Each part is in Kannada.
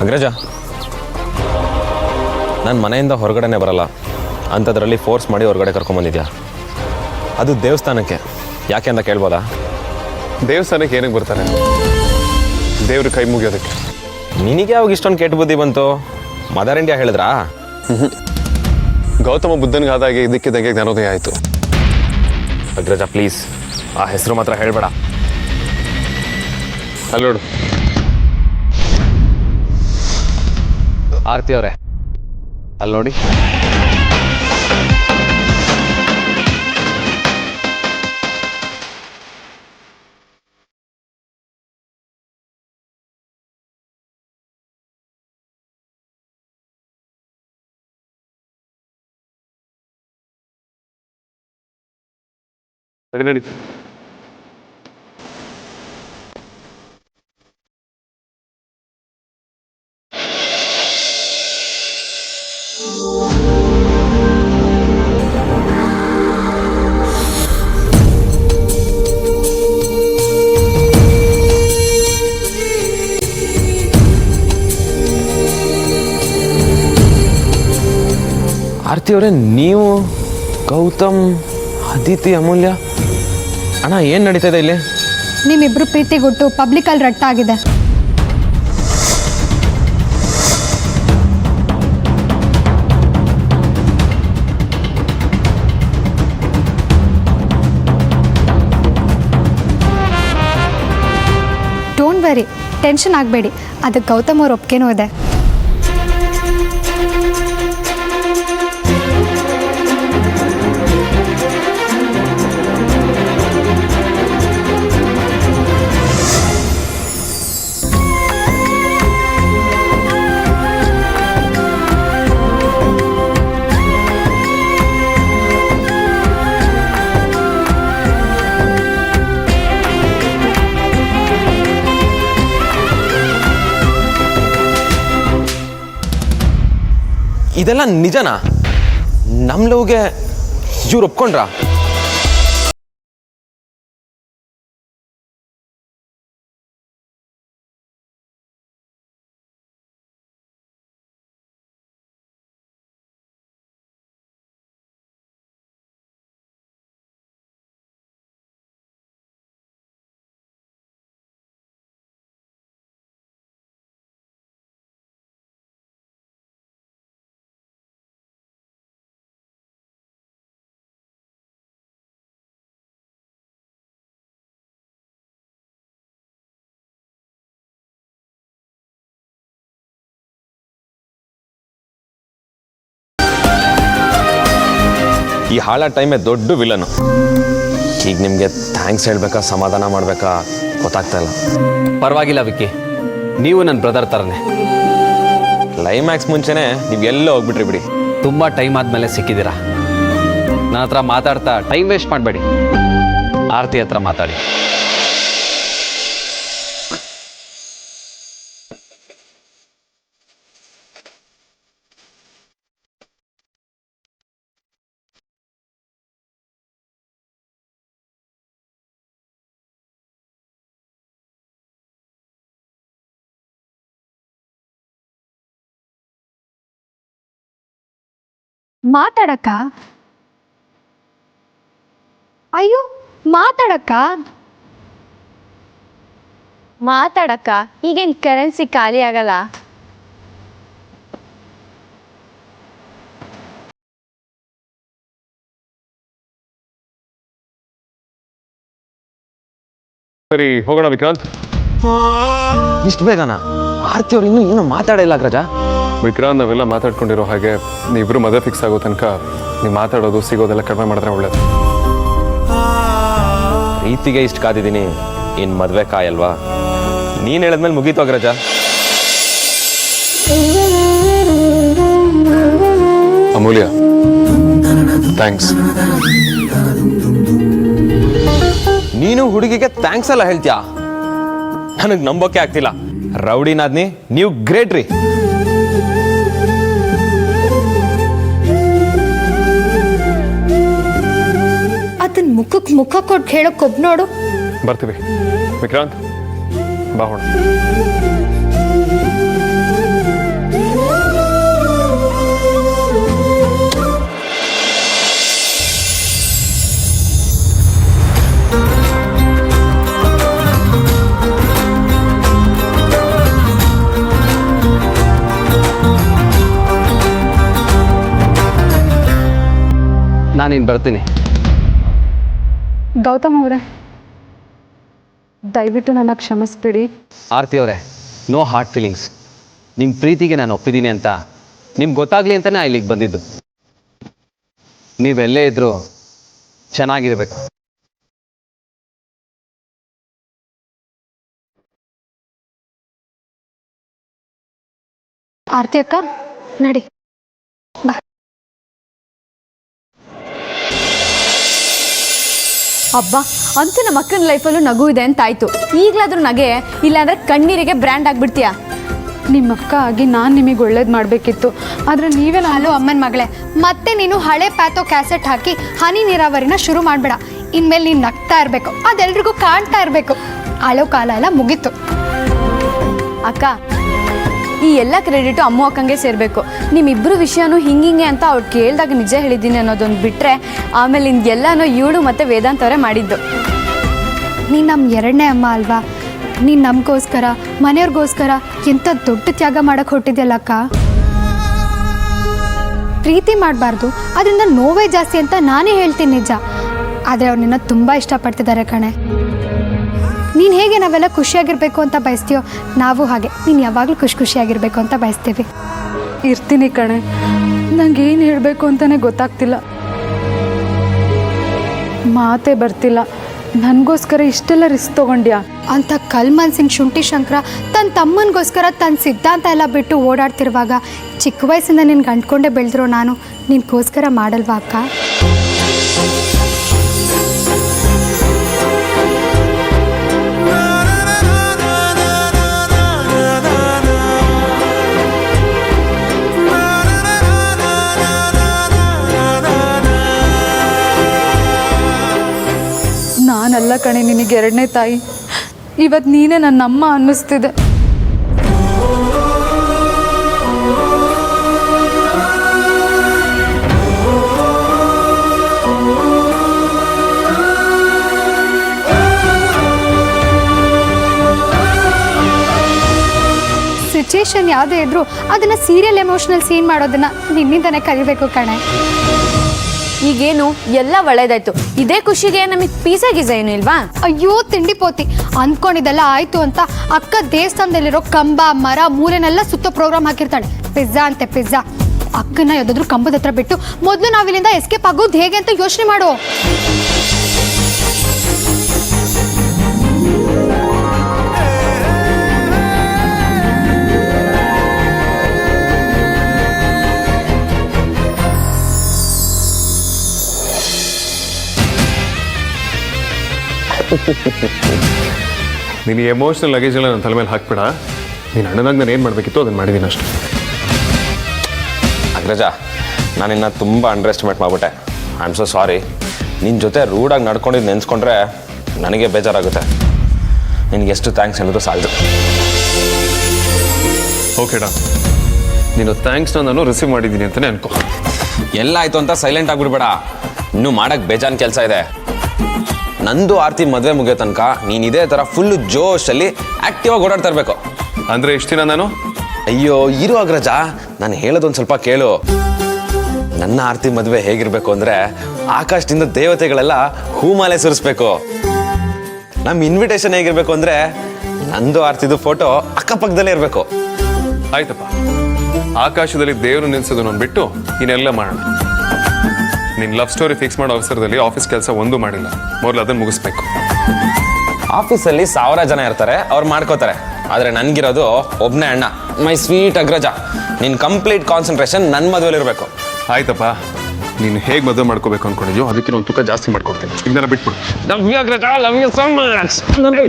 ಅಗ್ರಜ, ನಾನು ಮನೆಯಿಂದ ಹೊರಗಡೆನೇ ಬರಲ್ಲ ಅಂಥದ್ರಲ್ಲಿ ಫೋರ್ಸ್ ಮಾಡಿ ಹೊರಗಡೆ ಕರ್ಕೊಂಬಂದಿದ್ಯಾ. ಅದು ದೇವಸ್ಥಾನಕ್ಕೆ, ಯಾಕೆ ಅಂತ ಕೇಳ್ಬೋದಾ? ದೇವಸ್ಥಾನಕ್ಕೆ ಏನಕ್ಕೆ ಬರ್ತಾರೆ? ದೇವ್ರ ಕೈ ಮುಗಿಯೋದಕ್ಕೆ. ನಿನಗೆ ಯಾವಾಗ ಇಷ್ಟೊಂದು ಕೆಟ್ಟ ಬುದ್ಧಿ ಬಂತು? ಮದರ್ ಇಂಡಿಯಾ ಹೇಳಿದ್ರಾ? ಗೌತಮ ಬುದ್ಧನಿಗಾದಾಗೆ ಇದಕ್ಕಿದ್ದಂಗೆ ಜ್ಞಾನೋದಯ ಆಯಿತು. ಅಗ್ರಜ ಪ್ಲೀಸ್, ಆ ಹೆಸರು ಮಾತ್ರ ಹೇಳಬೇಡ. ಅಲ್ಲಿ ನೋಡು, ಆರತಿ ಅವರೇ, ಅಲ್ಲಿ ನೋಡಿ. ಸರಿ ನಡೀತು. ಆರತಿ ಅವರೇ, ನೀವು ಗೌತಮ್, ಅದಿತಿ, ಅಮೂಲ್ಯ, ಅಣ್ಣ ಏನು ನಡೀತಾ ಇದೆ ಇಲ್ಲಿ? ನಿಮ್ಮಿಬ್ರು ಪ್ರೀತಿಗೊಟ್ಟು ಪಬ್ಲಿಕಲ್ಲಿ ರಟ್ಟಾಗಿದೆ. ಡೋಂಟ್ ವೆರಿ, ಟೆನ್ಷನ್ ಆಗಬೇಡಿ, ಅದಕ್ಕೆ ಗೌತಮ್ ಅವ್ರ ಒಪ್ಪಿಗೆನೂ ಇದೆ. ಇದೆಲ್ಲ ನಿಜನಾ? ನಮ್ಮ ಲವ್ಗೆ ಇವ್ರು ಒಪ್ಕೊಂಡ್ರಾ? ಈ ಹಾಳ ಟೈಮೇ ದೊಡ್ಡ ವಿಲನು. ಈಗ ನಿಮಗೆ ಥ್ಯಾಂಕ್ಸ್ ಹೇಳಬೇಕಾ, ಸಮಾಧಾನ ಮಾಡಬೇಕಾ ಗೊತ್ತಾಗ್ತಾ ಇಲ್ಲ. ಪರವಾಗಿಲ್ಲ ವಿಕ್ಕಿ, ನೀವು ನನ್ನ ಬ್ರದರ್ ಥರನೇ. ಕ್ಲೈಮ್ಯಾಕ್ಸ್ ಮುಂಚೆನೇ ನೀವು ಎಲ್ಲೋ ಹೋಗ್ಬಿಟ್ರಿ ಬಿಡಿ. ತುಂಬ ಟೈಮ್ ಆದಮೇಲೆ ಸಿಕ್ಕಿದ್ದೀರಾ. ನನ್ನ ಹತ್ರ ಮಾತಾಡ್ತಾ ಟೈಮ್ ವೇಸ್ಟ್ ಮಾಡಬೇಡಿ, ಆರತಿ ಹತ್ರ ಮಾತಾಡಿ. ಮಾತಾಡಕ್ಕ? ಅಯ್ಯೋ, ಮಾತಾಡಕ್ಕ ಈಗೇನು ಕರೆನ್ಸಿ ಖಾಲಿ ಆಗಲ್ಲ. ಸರಿ ಹೋಗೋಣ ವಿಕ್ರಾಂತ್. ಇಷ್ಟು ಬೇಗನಾ? ಆರತಿ ಅವ್ರು ಇನ್ನೂ ಮಾತಾಡಿಲ್ಲ ಅಗ್ರಜ. ವಿಕ್ರಾಂತ್, ನಾವೆಲ್ಲ ಮಾತಾಡ್ಕೊಂಡಿರೋ ಹಾಗೆ ನೀವಿಬ್ರು ಮದುವೆ ಫಿಕ್ಸ್ ಆಗೋ ತನಕ ನೀವು ಮಾತಾಡೋದು ಸಿಗೋದೆಲ್ಲ ಕಡಿಮೆ ಮಾಡಿದ್ರೆ ಒಳ್ಳೇದು. ಪ್ರೀತಿಗೆ ಇಷ್ಟು ಕಾದಿದ್ದೀನಿ, ಇನ್ನು ಮದುವೆ ಕಾಯಲ್ವಾ? ನೀನು ಹೇಳಿದ್ಮೇಲೆ ಮುಗೀತು ಅಗ್ರಜ. ಅಮೂಲ್ಯ, ಥ್ಯಾಂಕ್ಸ್. ನೀನು ಹುಡುಗಿಗೆ ಥ್ಯಾಂಕ್ಸ್ ಎಲ್ಲ ಹೇಳ್ತೀಯಾ? ನನಗೆ ನಂಬೋಕೆ ಆಗ್ತಿಲ್ಲ. ರೌಡಿನಾದ್ನಿ, ನೀವು ಗ್ರೇಟ್ ರೀ. ಅದನ್ನ ಮುಖಕ್ಕೆ ಮುಖ ಕೊಟ್ಟು ಹೇಳೋಕೆ ಒಬ್ಬ ನೋಡು. ಬರ್ತೀವಿ ವಿಕ್ರಾಂತ್, ಬಾಹೋಣ. ನಾನಿನ್ನು ಬರ್ತೀನಿ. ಗೌತಮ್ ಅವರೇ, ದಯವಿಟ್ಟು ನನ್ನ ಕ್ಷಮಿಸ್ಬಿಡಿ. ಆರತಿ ಅವರೇ, ನೋ ಹಾರ್ಟ್ ಫೀಲಿಂಗ್ಸ್. ನಿಮ್ಮ ಪ್ರೀತಿಗೆ ನಾನು ಒಪ್ಪಿದ್ದೀನಿ ಅಂತ ನಿಮ್ಗೆ ಗೊತ್ತಾಗಲಿ ಅಂತಲೇ ಇಲ್ಲಿಗೆ ಬಂದಿದ್ದು. ನೀವೆಲ್ಲೇ ಇದ್ದರೂ ಚೆನ್ನಾಗಿರ್ಬೇಕು. ಆರತಿ ಅಕ್ಕ ನಡಿ ಬಾ. ಅಬ್ಬಾ, ಅಂತೂ ನಮ್ಮ ಅಕ್ಕನ ಲೈಫಲ್ಲೂ ನಗು ಇದೆ ಅಂತ ಆಯ್ತು. ಈಗಲಾದ್ರೂ ನಗೆ, ಇಲ್ಲಾಂದ್ರೆ ಕಣ್ಣೀರಿಗೆ ಬ್ರ್ಯಾಂಡ್ ಆಗ್ಬಿಡ್ತೀಯಾ? ನಿಮ್ಮ ಅಕ್ಕ ಆಗಿ ನಾನು ನಿಮಗೆ ಒಳ್ಳೇದು ಮಾಡಬೇಕಿತ್ತು, ಆದರೆ ನೀವೇ ಹಲೋ ಅಮ್ಮನ ಮಗಳೇ, ಮತ್ತೆ ನೀನು ಹಳೆ ಪ್ಯಾಥೋ ಕ್ಯಾಸೆಟ್ ಹಾಕಿ ಹನಿ ನೀರಾವರಿನ ಶುರು ಮಾಡಬೇಡ. ಇನ್ಮೇಲೆ ನೀನು ನಗ್ತಾ ಇರಬೇಕು, ಅದೆಲ್ರಿಗೂ ಕಾಣ್ತಾ ಇರಬೇಕು. ಹಳೋ ಕಾಲ ಎಲ್ಲ ಮುಗೀತು. ಅಕ್ಕ, ಈ ಎಲ್ಲ ಕ್ರೆಡಿಟು ಅಮ್ಮ ಅಕ್ಕಂಗೆ ಸೇರಬೇಕು. ನಿಮ್ಮಿಬ್ಬರು ವಿಷಯನೂ ಹಿಂಗೆ ಅಂತ ಅವ್ರು ಕೇಳಿದಾಗ ನಿಜ ಹೇಳಿದ್ದೀನಿ ಅನ್ನೋದೊಂದು ಬಿಟ್ಟರೆ, ಆಮೇಲೆ ಎಲ್ಲನೂ ಇವಳು ಮತ್ತು ವೇದಾಂತ್ ಅವರೇ ಮಾಡಿದ್ದು. ನೀನು ನಮ್ಮ ಎರಡನೇ ಅಮ್ಮ ಅಲ್ವಾ? ನೀನು ನಮಗೋಸ್ಕರ, ಮನೆಯವ್ರಿಗೋಸ್ಕರ ಎಂಥ ದೊಡ್ಡ ತ್ಯಾಗ ಮಾಡೋಕ್ಕೆ ಹೊಟ್ಟಿದ್ಯಲ್ಲ ಅಕ್ಕ. ಪ್ರೀತಿ ಮಾಡಬಾರ್ದು, ಅದರಿಂದ ನೋವೇ ಜಾಸ್ತಿ ಅಂತ ನಾನೇ ಹೇಳ್ತೀನಿ ನಿಜ. ಆದರೆ ಅವ್ರು ನಿನ್ನ ತುಂಬ ಇಷ್ಟಪಡ್ತಿದ್ದಾರೆ ಕಣೆ. ನೀನು ಹೇಗೆ ನಾವೆಲ್ಲ ಖುಷಿಯಾಗಿರಬೇಕು ಅಂತ ಬಯಸ್ತೀಯೋ, ನಾವು ಹಾಗೆ ನೀನು ಯಾವಾಗಲೂ ಖುಷಿಯಾಗಿರಬೇಕು ಅಂತ ಬಯಸ್ತೀವಿ. ಇರ್ತೀನಿ ಕಣೆ. ನಂಗೆ ಏನು ಹೇಳಬೇಕು ಅಂತಲೇ ಗೊತ್ತಾಗ್ತಿಲ್ಲ, ಮಾತೇ ಬರ್ತಿಲ್ಲ. ನನಗೋಸ್ಕರ ಇಷ್ಟೆಲ್ಲ ರಿಸ್ಕ್ ತೊಗೊಂಡ್ಯಾ ಅಂತ ಕಲ್ಮನ್ಸಿನ ಶುಂಠಿ ಶಂಕರ ತನ್ನ ತಮ್ಮನಿಗೋಸ್ಕರ ತನ್ನ ಸಿದ್ಧಾಂತ ಎಲ್ಲ ಬಿಟ್ಟು ಓಡಾಡ್ತಿರುವಾಗ ಚಿಕ್ಕ ವಯಸ್ಸಿಂದ ನಿನ್ಗೆ ಅಂಟ್ಕೊಂಡೇ ಬೆಳೆದಿರೋ ನಾನು ನಿನಗೋಸ್ಕರ ಮಾಡಲ್ವಾ ಅಕ್ಕ? ನಾನಲ್ಲ ಕಣೆ ನಿನಗೆ ಎರಡನೇ ತಾಯಿ. ಇವತ್ತು ನೀನೇ ನನ್ನ ಅಮ್ಮ ಅನ್ನಿಸ್ತಿದೆ. ಸಿಚುಯೇಷನ್ ಯಾವುದೇ ಇದ್ರೂ ಅದನ್ನು ಸೀರಿಯಲ್ ಎಮೋಷ್ನಲ್ ಸೀನ್ ಮಾಡೋದನ್ನು ನಿನ್ನಿಂದನೇ ಕಲಿಬೇಕು ಕಣೆ. ಈಗೇನು ಎಲ್ಲ ಒಳ್ಳೇದಾಯ್ತು, ಇದೇ ಖುಷಿಗೆ ನಮಗೆ ಪಿಜ್ಜಾ ಗಿಜ್ಜಾ ಏನು ಇಲ್ವಾ? ಅಯ್ಯೋ ತಿಂಡಿ ಪೋತಿ, ಅಂದ್ಕೊಂಡಿದ್ದೆಲ್ಲ ಆಯಿತು ಅಂತ ಅಕ್ಕ ದೇವಸ್ಥಾನದಲ್ಲಿರೋ ಕಂಬ ಮರ ಮೂಲೆನೆಲ್ಲ ಸುತ್ತೋ ಪ್ರೋಗ್ರಾಮ್ ಹಾಕಿರ್ತಾಳೆ. ಪಿಜ್ಜಾ ಅಂತೆ ಪಿಜ್ಜಾ. ಅಕ್ಕನ ಯಾವುದಾದ್ರೂ ಕಂಬದ ಹತ್ರ ಬಿಟ್ಟು ಮೊದಲು ನಾವಿಲ್ಲಿಂದ ಎಸ್ಕೇಪ್ ಆಗೋದು ಹೇಗೆ ಅಂತ ಯೋಚನೆ ಮಾಡು. ನೀನು ಎಮೋಷ್ನಲ್ ಲಗೇಜೆಲ್ಲ ನನ್ನ ತಲೆ ಮೇಲೆ ಹಾಕ್ಬೇಡ. ನೀನು ಅಣ್ಣನಾಗ ನಾನು ಏನು ಮಾಡಬೇಕಿತ್ತು ಅದನ್ನು ಮಾಡಿದ್ದೀನಿ ಅಷ್ಟೇ. ಅಗ್ರಜ, ನಾನಿನ್ನ ತುಂಬ ಅಂಡರ್ ಎಸ್ಟಿಮೇಟ್ ಮಾಡಿಬಿಟ್ಟೆ. I am so sorry. ನಿನ್ನ ಜೊತೆ ರೂಡಾಗಿ ನಡ್ಕೊಂಡಿದ್ದು ನೆನೆಸ್ಕೊಂಡ್ರೆ ನನಗೆ ಬೇಜಾರಾಗುತ್ತೆ. ನಿನಗೆ ಎಷ್ಟು ಥ್ಯಾಂಕ್ಸ್ ಅನ್ನೋದು ಸಾಲದು. ಓಕೆಡಾ, ನೀನು ಥ್ಯಾಂಕ್ಸ್ನ ನಾನು ರಿಸೀವ್ ಮಾಡಿದ್ದೀನಿ ಅಂತಲೇ ಅನ್ಕೋ. ಎಲ್ಲ ಆಯಿತು ಅಂತ ಸೈಲೆಂಟ್ ಆಗಿಬಿಡ್ಬೇಡ. ಇನ್ನೂ ಮಾಡೋಕ್ಕೆ ಬೇಜಾನ್ ಕೆಲಸ ಇದೆ. ನಂದು ಆರ್ತಿ ಮದುವೆ ಮುಗಿಯೋ ತನಕ ನೀನು ಇದೇ ಥರ ಫುಲ್ಲು ಜೋಶಲ್ಲಿ ಆ್ಯಕ್ಟಿವ್ ಆಗಿ ಓಡಾಡ್ತಾ ಇರಬೇಕು. ಅಂದರೆ ಇಷ್ಟು ದಿನ ನಾನು ಅಯ್ಯೋ ಇರು ಅಗ್ರಜ, ನಾನು ಹೇಳೋದೊಂದು ಸ್ವಲ್ಪ ಕೇಳು. ನನ್ನ ಆರ್ತಿ ಮದುವೆ ಹೇಗಿರಬೇಕು ಅಂದರೆ ಆಕಾಶದಿಂದ ದೇವತೆಗಳೆಲ್ಲ ಹೂಮಾಲೆ ಸುರಿಸ್ಬೇಕು. ನಮ್ಮ ಇನ್ವಿಟೇಷನ್ ಹೇಗಿರಬೇಕು ಅಂದರೆ ನಂದು ಆರ್ತಿದು ಫೋಟೋ ಅಕ್ಕಪಕ್ಕದಲ್ಲೇ ಇರಬೇಕು. ಆಯ್ತಪ್ಪ, ಆಕಾಶದಲ್ಲಿ ದೇವರು ನಿಲ್ಸೋದು ನಾನು ಬಿಟ್ಟು ಇನ್ನೆಲ್ಲ ಮಾಡೋಣ. ನಿನ್ನ ಲವ್ ಸ್ಟೋರಿ ಫಿಕ್ಸ್ ಮಾಡೋ ಅವಸರದಲ್ಲಿ ಆಫೀಸ್ ಕೆಲಸ ಒಂದೂ ಮಾಡಿಲ್ಲ. ಮೊದಲು ಅದನ್ನು ಮುಗಿಸ್ಬೇಕು. ಆಫೀಸಲ್ಲಿ 1000 ಜನ ಇರ್ತಾರೆ, ಅವ್ರು ಮಾಡ್ಕೋತಾರೆ. ಆದರೆ ನನಗಿರೋದು ಒಬ್ಬನೇ ಅಣ್ಣ, ಮೈ ಸ್ವೀಟ್ ಅಗ್ರಜ. ನಿನ್ನ ಕಂಪ್ಲೀಟ್ ಕಾನ್ಸಂಟ್ರೇಷನ್ ನನ್ನ ಮದುವೆಲಿರಬೇಕು. ಆಯ್ತಪ್ಪ, ನೀನು ಹೇಗೆ ಮದುವೆ ಮಾಡ್ಕೋಬೇಕು ಅನ್ಕೊಂಡಿದ್ಯೋ ಅದಕ್ಕೆ ಒಂದು ತೂಕ ಜಾಸ್ತಿ ಮಾಡ್ಕೊಡ್ತೀನಿ. ಇದನ್ನ ಬಿಟ್ಬಿಡು. Love you Agraja, love you so much. ನನಗೆ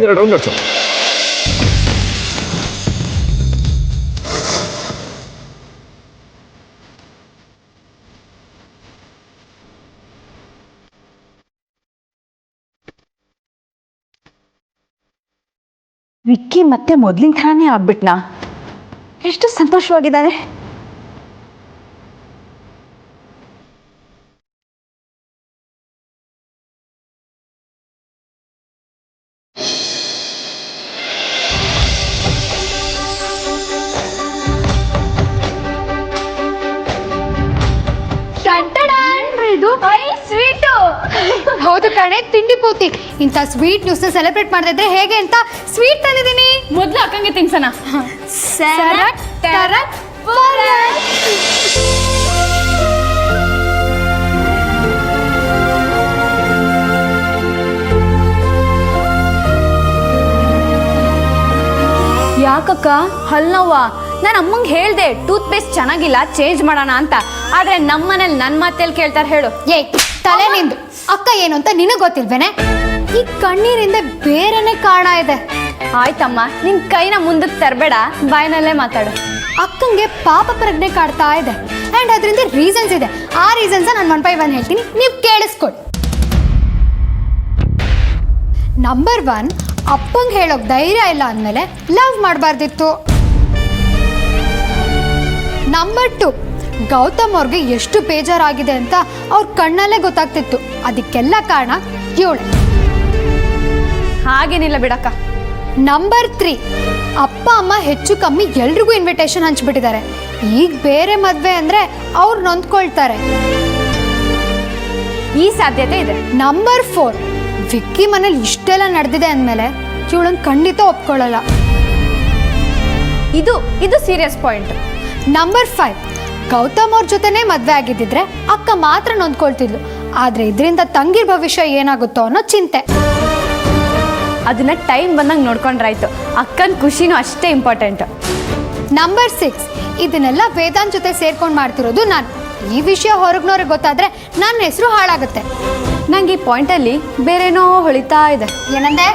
ವಿಕ್ಕಿ ಮತ್ತೆ ಮೊದಲಿನ ಥರನೇ ಆಗ್ಬಿಟ್ನಾ? ಎಷ್ಟು ಸಂತೋಷವಾಗಿದ್ದಾನೆ. ಇದು ಹೌದು ಕಣೆ, ತಿಂಡಿ ಪೂತಿ. ಇಂಥ ಸ್ವೀಟ್ ನ್ಯೂಸ್ನ ಸೆಲೆಬ್ರೇಟ್ ಮಾಡ್ದಿದ್ರೆ ಹೇಗೆ ಅಂತ ಸ್ವೀಟ್ ತಂದಿದ್ದೀನಿ. ಮೊದಲು ಅಕ್ಕಂಗೆ ತಿನ್ಸೋಣ. ಯಾಕಕ್ಕ ಹಲ್ನವ್ವ? ನಾನು ಅಮ್ಮಂಗೆ ಹೇಳ್ದೆ ಟೂತ್ ಪೇಸ್ಟ್ ಚೆನ್ನಾಗಿಲ್ಲ, ಚೇಂಜ್ ಮಾಡೋಣ ಅಂತ. ಆದ್ರೆ ನಮ್ಮನೇಲಿ ನನ್ನ ಮಾತೇಲಿ ಕೇಳ್ತಾರೆ ಹೇಳು. ಏಯ್ ತಲೆ ನಿಂದು. ಅಕ್ಕ ಏನು ಅಂತ ನಿನಗೆ ಗೊತ್ತಿಲ್ವೇನೆ? ಈ ಕಣ್ಣೀರಿಂದ ಬೇರೆನೆ ಕಾರಣ ಇದೆ. ಆಯ್ತಮ್ಮ, ನಿನ್ ಕೈನ ಮುಂದಕ್ಕೆ ತರಬೇಡ, ಬಾಯಿನಲ್ಲೇ ಮಾತಾಡು. ಅಕ್ಕಂಗೆ ಪಾಪ ಪ್ರಜ್ಞೆ ಕಾಡ್ತಾ ಇದೆ ಆ್ಯಂಡ್ ಅದರಿಂದ ರೀಸನ್ಸ್ ಇದೆ. ಆ ರೀಸನ್ಸ್ ನಾನು 1 by 1 ಹೇಳ್ತೀನಿ, ನೀವು ಕೇಳಿಸ್ಕೊಳ್ಳಿ. ನಂಬರ್ 1, ಅಪ್ಪಂಗೆ ಹೇಳೋಕೆ ಧೈರ್ಯ ಇಲ್ಲ ಅಂದಮೇಲೆ ಲವ್ ಮಾಡಬಾರ್ದಿತ್ತು. ನಂಬರ್ 2, ಗೌತಮ್ ಅವ್ರಿಗೆ ಎಷ್ಟು ಬೇಜಾರಾಗಿದೆ ಅಂತ ಅವ್ರ ಕಣ್ಣಲ್ಲೇ ಗೊತ್ತಾಗ್ತಿತ್ತು. ಅದಕ್ಕೆಲ್ಲ ಕಾರಣ ಇವಳು. ಹಾಗೇನಿಲ್ಲ ಬಿಡಕ್ಕ. ನಂಬರ್ 3, ಅಪ್ಪ ಅಮ್ಮ ಹೆಚ್ಚು ಕಮ್ಮಿ ಎಲ್ರಿಗೂ ಇನ್ವಿಟೇಷನ್ ಹಂಚ್ಬಿಟ್ಟಿದ್ದಾರೆ. ಈಗ ಬೇರೆ ಮದುವೆ ಅಂದರೆ ಅವ್ರು ನೊಂದ್ಕೊಳ್ತಾರೆ. ಈ ಸಾಧ್ಯತೆ ಇದೆ. ನಂಬರ್ 4, ವಿಕ್ಕಿ ಮನೇಲಿ ಇಷ್ಟೆಲ್ಲ ನಡೆದಿದೆ ಅಂದಮೇಲೆ ಇವಳನ್ನ ಖಂಡಿತ ಒಪ್ಕೊಳ್ಳಲ್ಲ. ಇದು ಸೀರಿಯಸ್ ಪಾಯಿಂಟ್. ನಂಬರ್ 5, ಗೌತಮ್ ಅವ್ರ ಜೊತೆನೇ ಮದುವೆ ಆಗಿದ್ದಿದ್ರೆ ಅಕ್ಕ ಮಾತ್ರ ನೊಂದ್ಕೊಳ್ತಿದ್ಲು. ಆದರೆ ಇದರಿಂದ ತಂಗಿರ್ ಭವಿಷ್ಯ ಏನಾಗುತ್ತೋ ಅನ್ನೋ ಚಿಂತೆ. ಅದನ್ನ ಟೈಮ್ ಬಂದಂಗೆ ನೋಡ್ಕೊಂಡ್ರಾಯ್ತು. ಅಕ್ಕನ ಖುಷಿನೂ ಅಷ್ಟೇ ಇಂಪಾರ್ಟೆಂಟ್. ನಂಬರ್ 6, ಇದನ್ನೆಲ್ಲ ವೇದಾಂತ್ ಜೊತೆ ಸೇರ್ಕೊಂಡು ಮಾಡ್ತಿರೋದು ನಾನು. ಈ ವಿಷಯ ಹೊರಗ್ನವ್ರಿಗೆ ಗೊತ್ತಾದ್ರೆ ನನ್ನ ಹೆಸರು ಹಾಳಾಗುತ್ತೆ. ನಂಗೆ ಈ ಪಾಯಿಂಟಲ್ಲಿ ಬೇರೇನೋ ಹೊಳಿತಾ ಇದೆ. ಏನಂದೆ?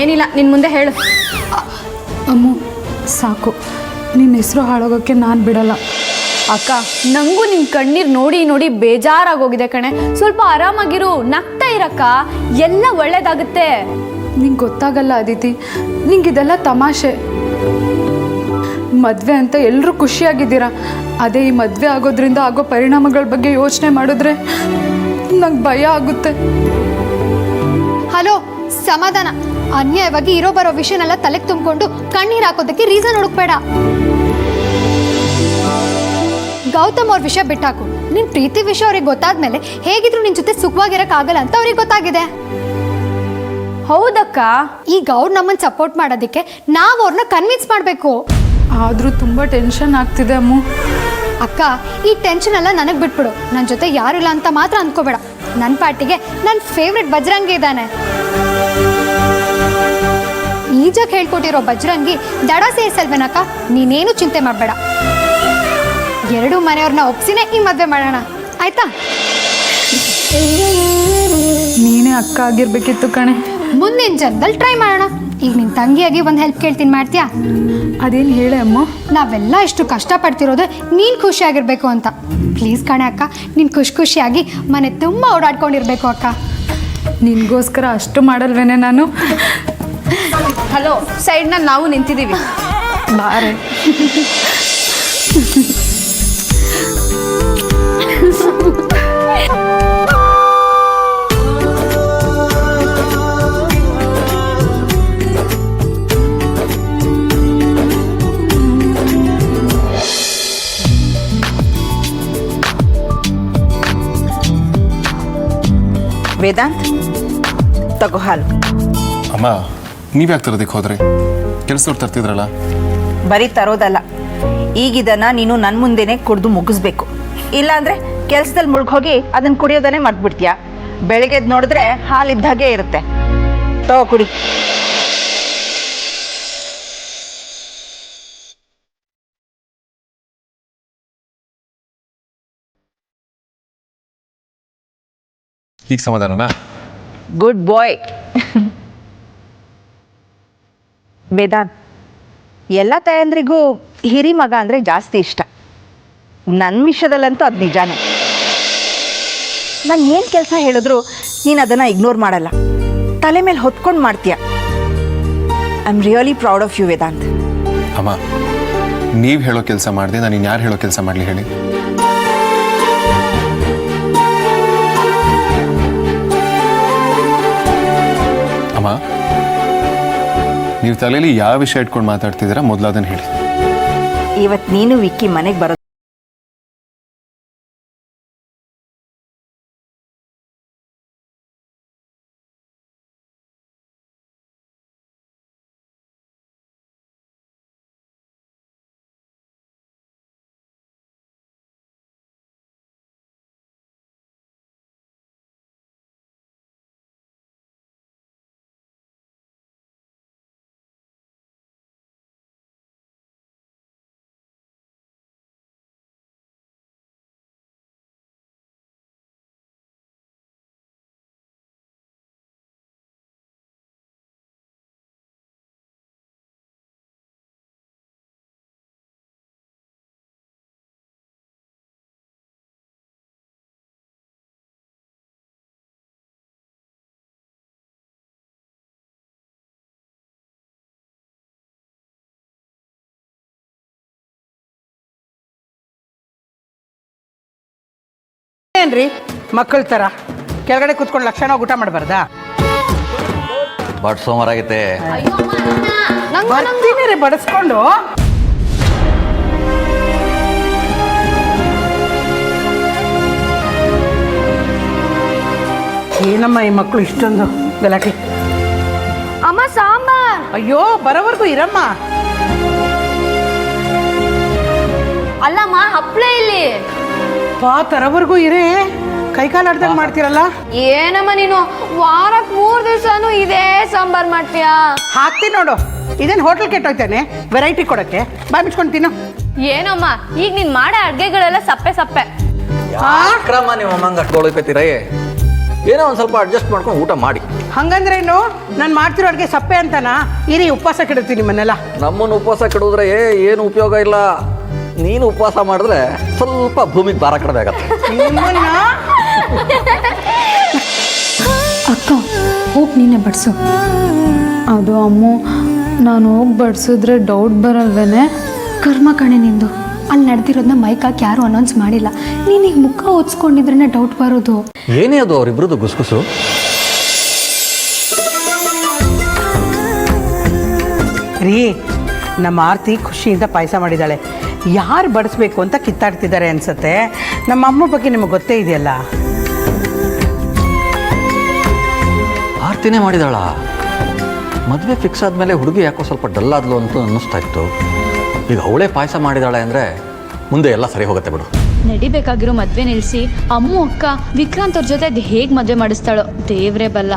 ಏನಿಲ್ಲ, ನಿನ್ನ ಮುಂದೆ ಹೇಳು. ಅಮ್ಮು ಸಾಕು, ನಿನ್ನ ಹೆಸರು ಹಾಳಾಗೋಕ್ಕೆ ನಾನು ಬಿಡಲ್ಲ. ಅಕ್ಕ, ನಂಗೂ ನಿನ್ನ ಕಣ್ಣೀರು ನೋಡಿ ನೋಡಿ ಬೇಜಾರಾಗೋಗಿದೆ ಕಣೆ. ಸ್ವಲ್ಪ ಆರಾಮಾಗಿರು, ನಗ್ತಾ ಇರಕ್ಕ, ಎಲ್ಲ ಒಳ್ಳೇದಾಗುತ್ತೆ. ನಿಂಗೆ ಗೊತ್ತಾಗಲ್ಲ ಅದಿತಿ, ನಿಂಗೆ ಇದೆಲ್ಲ ತಮಾಷೆ. ಮದುವೆ ಅಂತ ಎಲ್ಲರೂ ಖುಷಿಯಾಗಿದ್ದೀರಾ. ಅದೇ ಈ ಮದುವೆ ಆಗೋದ್ರಿಂದ ಆಗೋ ಪರಿಣಾಮಗಳ ಬಗ್ಗೆ ಯೋಚನೆ ಮಾಡಿದ್ರೆ ನಂಗೆ ಭಯ ಆಗುತ್ತೆ. ಹಲೋ, ಸಮಾಧಾನ. ಅನ್ಯಾಯವಾಗಿ ಇರೋ ಬರೋ ವಿಷಯನೆಲ್ಲ ತಲೆಗೆ ತುಂಬಿಕೊಂಡು ಕಣ್ಣೀರು ಹಾಕೋದಕ್ಕೆ ರೀಸನ್ ಹುಡುಕ್ಬೇಡ. ಗೌತಮ್ ಅವ್ರ ವಿಷಯ ಬಿಟ್ಟಾಕು. ನಿನ್ ಪ್ರೀತಿ ವಿಷಯ ಅವ್ರಿಗೆ ಗೊತ್ತಾದ್ಮೇಲೆ ಹೇಗಿದ್ರು ನಿನ್ ಜೊತೆ ಸುಖವಾಗಿರಕ್ಕಾಗಲ್ಲ ಅಂತ ಅವ್ರಿಗೆ ಗೊತ್ತಾಗಿದೆ. ಹೌದಕ್ಕ. ಈಗ ಅವ್ರು ನಮ್ಮನ್ನು ಸಪೋರ್ಟ್ ಮಾಡೋದಕ್ಕೆ ನಾವು ಅವ್ರನ್ನ ಕನ್ವಿನ್ಸ್ ಮಾಡಬೇಕು. ಆದರೂ ತುಂಬ ಟೆನ್ಷನ್ ಆಗ್ತಿದೆ ಅಮ್ಮು. ಅಕ್ಕ, ಈ ಟೆನ್ಷನ್ ಎಲ್ಲ ನನಗೆ ಬಿಟ್ಬಿಡು. ನನ್ನ ಜೊತೆ ಯಾರು ಇಲ್ಲ ಅಂತ ಮಾತ್ರ ಅಂದ್ಕೋಬೇಡ. ನನ್ನ ಪಾರ್ಟಿಗೆ ನನ್ನ ಫೇವ್ರೆಟ್ ಬಜರಂಗಿ ಇದ್ದಾನೆ. ಈಜಾಗ ಹೇಳ್ಕೊಟ್ಟಿರೋ ಬಜರಂಗಿ ದಡ ಸೇರಿಸಲ್ವೇನಕ್ಕ? ನೀನೇನು ಚಿಂತೆ ಮಾಡಬೇಡ. 2 ಮನೆಯವ್ರನ್ನ ಒಪ್ಸಿನೇ ಈ ಮದುವೆ ಮಾಡೋಣ, ಆಯ್ತಾ? ನೀನೇ ಅಕ್ಕ ಆಗಿರ್ಬೇಕಿತ್ತು ಕಣೆ. ಮುಂದಿನ ಜನ್ಮದಲ್ಲಿ ಟ್ರೈ ಮಾಡೋಣ. ಈಗ ನಿನ್ನ ತಂಗಿಯಾಗಿ ಒಂದು ಹೆಲ್ಪ್ ಕೇಳ್ತೀನಿ, ಮಾಡ್ತೀಯಾ? ಅದೇನು ಹೇಳೆ ಅಮ್ಮ. ನಾವೆಲ್ಲ ಇಷ್ಟು ಕಷ್ಟಪಡ್ತಿರೋದು ನೀನು ಖುಷಿಯಾಗಿರ್ಬೇಕು ಅಂತ. ಪ್ಲೀಸ್ ಕಣೆ ಅಕ್ಕ, ನೀನು ಖುಷಿಯಾಗಿ ಮನೆ ತುಂಬ ಓಡಾಡ್ಕೊಂಡಿರ್ಬೇಕು ಅಕ್ಕ. ನಿನಗೋಸ್ಕರ ಅಷ್ಟು ಮಾಡಲ್ವೇನೆ ನಾನು? ಹಲೋ, ಸೈಡ್ನಲ್ಲಿ ನಾವು ನಿಂತಿದ್ದೀವಿ. ಬಾರೆ. ವೇದಾಂತ್, ತಗೋ ಹಾಲು. ಅಮ್ಮ, ನೀವ್ಯಾಕೆ ತರೋದಕ್ಕೆ ಹೋದ್ರಿ? ಕೆಲಸದವ್ರು ತರ್ತಿದ್ರಲ್ಲ. ಬರೀ ತರೋದಲ್ಲ, ಈಗಿದನ್ನ ನೀನು ನನ್ನ ಮುಂದೆನೆ ಕುಡಿದು ಮುಗಿಸ್ಬೇಕು. ಇಲ್ಲಾಂದ್ರೆ ಕೆಲಸದಲ್ಲಿ ಮುಳುಗೋಗಿ ಅದನ್ನ ಕುಡಿಯೋದನ್ನೇ ಮರ್ತ್ಬಿಡ್ತೀಯ. ಬೆಳಿಗ್ಗೆ ನೋಡಿದ್ರೆ ಹಾಲಿದ್ದಾಗೆ ಇರುತ್ತೆ. ತಗೋ ಕುಡಿ. ಈಗ ಸಮಾಧಾನನಾ? ಗುಡ್ ಬಾಯ್. ವೇದಾಂತ್, ಎಲ್ಲ ತಾಯಂದ್ರಿಗೂ ಹಿರಿ ಮಗ ಅಂದರೆ ಜಾಸ್ತಿ ಇಷ್ಟ. ನನ್ನ ವಿಷಯದಲ್ಲಂತೂ ಅದು ನಿಜಾನೇ. ನಾನು ಏನು ಕೆಲಸ ಹೇಳಿದ್ರು ನೀನು ಅದನ್ನು ಇಗ್ನೋರ್ ಮಾಡಲ್ಲ, ತಲೆ ಮೇಲೆ ಹೊತ್ಕೊಂಡು ಮಾಡ್ತೀಯ. I am really proud of you Vedant. ಅಮ್ಮ, ನೀವು ಹೇಳೋ ಕೆಲಸ ಮಾಡಿದೆ, ನಾನು ಇನ್ಯಾರು ಹೇಳೋ ಕೆಲಸ ಮಾಡಲಿ ಹೇಳಿ? ಅಮ್ಮ, ನೀವು ತಲೆಯಲ್ಲಿ ಯಾವ ವಿಷಯ ಇಟ್ಕೊಂಡು ಮಾತಾಡ್ತಿದ್ದೀರಾ ಮೊದಲು ಅದನ್ನು ಹೇಳಿ. ಇವತ್ತು ನೀನು ವಿಕ್ಕಿ ಮನೆಗೆ ಬರೋ ನೀವೇನ್ರಿ ಮಕ್ಕಳ ಥರ ಕೆಳಗಡೆ ಕೂತ್ಕೊಂಡು ಲಕ್ಷಣ ಊಟ ಮಾಡಬಾರ್ದಾ? ಬಟ್ ಸೋಮವಾರ ಆಗೈತೆ. ಬರ್ತೀನಿ ರೀ ಬಡಿಸ್ಕೊಂಡು. ಏನಮ್ಮ ಈ ಮಕ್ಕಳು ಇಷ್ಟೊಂದು ಗಲಾಟೆ? ಅಮ್ಮ ಸಾಂಬಾರ್. ಅಯ್ಯೋ ಬರೋವರೆಗೂ ಇರಮ್ಮ. ಅಲ್ಲಮ್ಮ ಹಪ್ಳ ಇಲ್ಲಿ. ತರೋವರೆಗೂ ಇರೇ, ಕೈಕಾಲು ಆಡ್ದಂಗೆ ಮಾಡ್ತೀರಲ್ಲ. ಏನಮ್ಮ ನೀನು ವಾರಕ್ಕೆ 3 ದಿವಸನೂ ಇದೇ ಸಾಂಬಾರ್ ಮಾಡ್ತೀಯಾ? ಹಾಕ್ತೀನಿ ನೋಡು. ಇದೇನು ಹೋಟ್ಲ್ ಕೆಟ್ಟೋಯ್ತಾನೆ ವೆರೈಟಿ ಕೊಡೋಕ್ಕೆ? ಬಾಯ್ ಬಿಚ್ಕೊಂಡು ತಿನ್ನು. ಏನಮ್ಮ ಈಗ ನೀನ್ ಮಾಡೋ ಅಡ್ಗೆಗಳೆಲ್ಲ ಸಪ್ಪೆ ಸಪ್ಪೆ. ಕ್ರಮ ನೀವು ಅಮ್ಮಂಗೆ ಅಟ್ಕೊಳಕತ್ತೀರೇ, ಏನೋ ಒಂದು ಸ್ವಲ್ಪ ಅಡ್ಜಸ್ಟ್ ಮಾಡ್ಕೊಂಡು ಊಟ ಮಾಡಿ. ಹಂಗಂದ್ರೇನು ನಾನು ಮಾಡ್ತಿರೋ ಅಡುಗೆ ಸಪ್ಪೆ ಅಂತನಾ? ಇರಿ ಉಪವಾಸ ಕೆಡುತ್ತೀನಿ ನಿಮ್ಮನ್ನೆಲ್ಲ. ನಮ್ಮನ್ನು ಉಪವಾಸ ಕೆಡಿದ್ರೆ ಏನು ಉಪಯೋಗ ಇಲ್ಲ. ನೀನು ಉಪವಾಸ ಮಾಡಿದ್ರೆ ಸ್ವಲ್ಪ ಭೂಮಿಗೆ ಭಾರ ಕಡಿಮೆ ಆಗತ್ತೆ. ನಿಮ್ಮನ್ನ ಅಕ್ಕ ಹೋಗಿ ನೀನೆ ಬಡಿಸು. ಅದು ಅಮ್ಮು, ನಾನು ಹೋಗಿ ಬಡಿಸಿದ್ರೆ ಡೌಟ್ ಬರಲ್ವೇನೆ? ಕರ್ಮ ಕಣೆ ನಿಂದು. ಅಲ್ಲಿ ನಡೆದಿರೋದನ್ನ ಮೈಕಾಕಿ ಯಾರು ಅನೌನ್ಸ್ ಮಾಡಿಲ್ಲ. ನೀನು ಈಗ ಮುಖ ಓದಿಸ್ಕೊಂಡಿದ್ರೇ ಡೌಟ್ ಬರೋದು. ಏನೇ ಅದು ಅವರಿಬ್ರದ್ದು ಗುಸ್ಗುಸು? ರೀ, ನಮ್ಮ ಆರ್ತಿ ಖುಷಿಯಿಂದ ಪಾಯಸ ಮಾಡಿದ್ದಾಳೆ. ಯಾರು ಬಡಿಸ್ಬೇಕು ಅಂತ ಕಿತ್ತಾಡ್ತಿದ್ದಾರೆ ಅನ್ಸತ್ತೆ. ನಮ್ಮ ಅಮ್ಮ ಬಗ್ಗೆ ನಿಮಗೆ ಗೊತ್ತೇ ಇದೆಯಲ್ಲ. ಆರ್ತಿನೇ ಮಾಡಿದಾಳ? ಮದುವೆ ಫಿಕ್ಸ್ ಆದಮೇಲೆ ಹುಡುಗಿ ಯಾಕೋ ಸ್ವಲ್ಪ ಡಲ್ ಆದ್ಲು ಅಂತ ಅನ್ನಿಸ್ತಾ ಇತ್ತು. ಈಗ ಅವಳೇ ಪಾಯಸ ಮಾಡಿದಾಳೆ ಅಂದರೆ ಮುಂದೆ ಎಲ್ಲ ಸರಿ ಹೋಗುತ್ತೆ ಬಿಡು. ನಡಿಬೇಕಾಗಿರೋ ಮದ್ವೆ ನಿಲ್ಸಿ ಅಮ್ಮು ಅಕ್ಕ ವಿಕ್ರಾಂತ್ ಅವ್ರ ಜೊತೆ ಅದು ಹೇಗೆ ಮದ್ವೆ ಮಾಡಿಸ್ತಾಳೋ ದೇವ್ರೇ ಬಲ್ಲ.